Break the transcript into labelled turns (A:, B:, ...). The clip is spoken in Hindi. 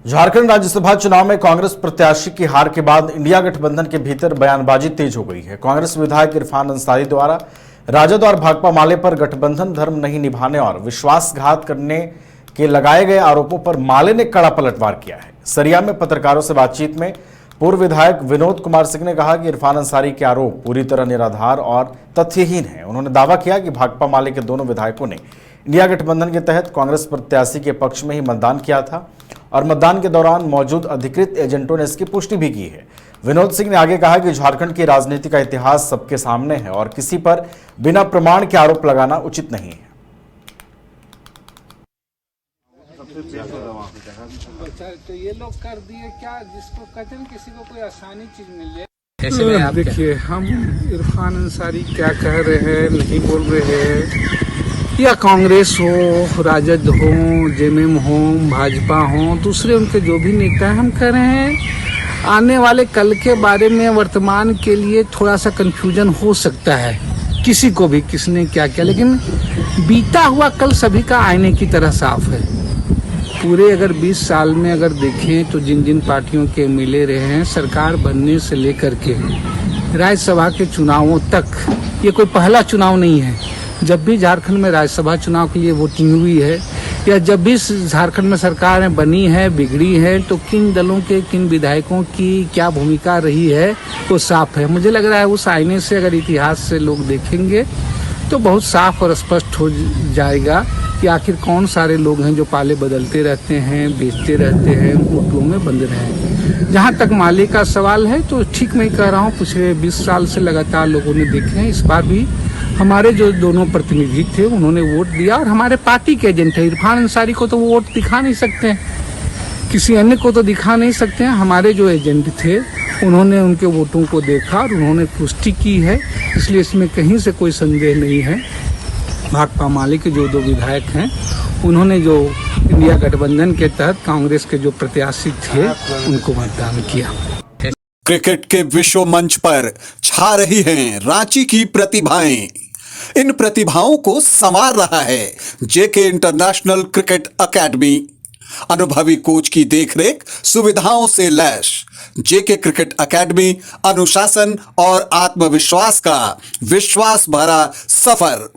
A: झारखंड राज्यसभा चुनाव में कांग्रेस प्रत्याशी की हार के बाद इंडिया गठबंधन के भीतर बयानबाजी तेज हो गई है। कांग्रेस विधायक इरफान अंसारी द्वारा राजद और भाकपा माले पर गठबंधन धर्म नहीं निभाने और विश्वासघात करने के लगाए गए आरोपों पर माले ने कड़ा पलटवार किया है। सरिया में पत्रकारों से बातचीत में पूर्व विधायक विनोद कुमार सिंह ने कहा कि इरफान अंसारी के आरोप पूरी तरह निराधार और तथ्यहीन है। उन्होंने दावा किया कि भाकपा माले के दोनों विधायकों ने इंडिया गठबंधन के तहत कांग्रेस प्रत्याशी के पक्ष में ही मतदान किया था और मतदान के दौरान मौजूद अधिकृत एजेंटों ने इसकी पुष्टि भी की है। विनोद सिंह ने आगे कहा कि झारखंड की राजनीति का इतिहास सबके सामने है और किसी पर बिना प्रमाण के आरोप लगाना उचित नहीं है।
B: तो ये लोग कर दिए क्या, जिसको कहते हैं किसी को कोई आसानी चीज मिल जाए।
C: ऐसे में आप
B: देखिए, हम इरफान अंसारी क्या कह रहे हैं, नहीं बोल रहे हैं, या कांग्रेस हो, राजद हो, जेएमएम हो, भाजपा हो, दूसरे उनके जो भी नेता हैं, हम कह रहे हैं आने वाले कल के बारे में वर्तमान के लिए थोड़ा सा कंफ्यूजन हो सकता है किसी को भी, किसने क्या किया, लेकिन बीता हुआ कल सभी का आईने की तरह साफ है। पूरे अगर 20 साल में अगर देखें तो जिन जिन पार्टियों के मिले रहे हैं, सरकार बनने से लेकर के राज्यसभा के चुनावों तक, ये कोई पहला चुनाव नहीं है। जब भी झारखंड में राज्यसभा चुनाव के लिए वोटिंग हुई है या जब भी झारखंड में सरकारें बनी है, बिगड़ी है, तो किन दलों के किन विधायकों की क्या भूमिका रही है वो साफ है। मुझे लग रहा है उस आईने से अगर इतिहास से लोग देखेंगे तो बहुत साफ और स्पष्ट हो जाएगा कि आखिर कौन सारे लोग हैं जो पाले बदलते रहते हैं, बेचते रहते हैं, होटलों में बंद रहे हैं। जहाँ तक माले का सवाल है तो ठीक मैं कह रहा हूँ, पिछले 20 साल से लगातार लोगों ने देखे हैं। इस बार भी हमारे जो दोनों प्रतिनिधि थे उन्होंने वोट दिया और हमारे पार्टी के एजेंट है। इरफान अंसारी को तो वो वोट दिखा नहीं सकते हैं, किसी अन्य को तो दिखा नहीं सकते हैं। हमारे जो एजेंट थे उन्होंने उनके वोटों को देखा और उन्होंने पुष्टि की है, इसलिए इसमें कहीं से कोई संदेह नहीं है। भाकपा माले के जो 2 विधायक हैं उन्होंने जो इंडिया गठबंधन के तहत कांग्रेस के जो प्रत्याशी थे उनको मतदान किया।
D: क्रिकेट के विश्व मंच पर छा रही हैं रांची की प्रतिभाएं। इन प्रतिभाओं को संवार रहा है जेके इंटरनेशनल क्रिकेट एकेडमी। अनुभवी कोच की देखरेख, सुविधाओं से लैस जेके क्रिकेट एकेडमी अनुशासन और आत्मविश्वास का विश्वास भरा सफर।